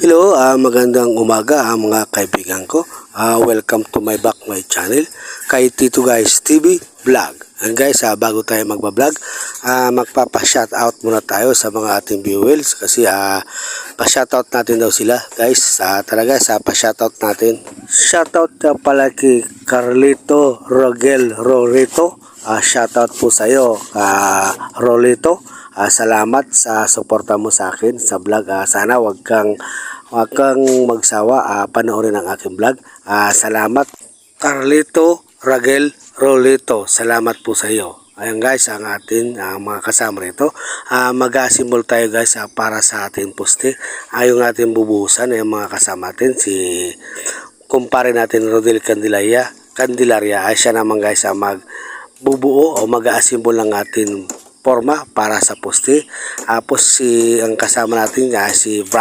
Hello, magandang umaga mga kaibigan ko. Welcome to my channel kay Tito Guys TV Vlog. And guys, bago tayo magbablog, magpapa-shoutout muna tayo sa mga ating viewers kasi pa-shoutout natin daw sila. Guys, tara guys, pa-shoutout natin. Shoutout pala kay Carlito Rogel Rorito. Shoutout po sa iyo, Rolito. Salamat sa suporta mo sa akin sa vlog. Sana wag kang magsawa panoorin ang aking vlog. Salamat Carlito Ragel Rolito. Salamat po sa iyo. Ayan guys, ang atin mga kasama rito. Mag-asimbol tayo guys para sa ating poste. Yung ating bubuhusan yung mga kasama natin si kumpare natin Rodel Candelaria. Siya naman guys magbubuo o mag-aasimbol ng ating forma para sa poste. Tapos ang kasama natin si Brian.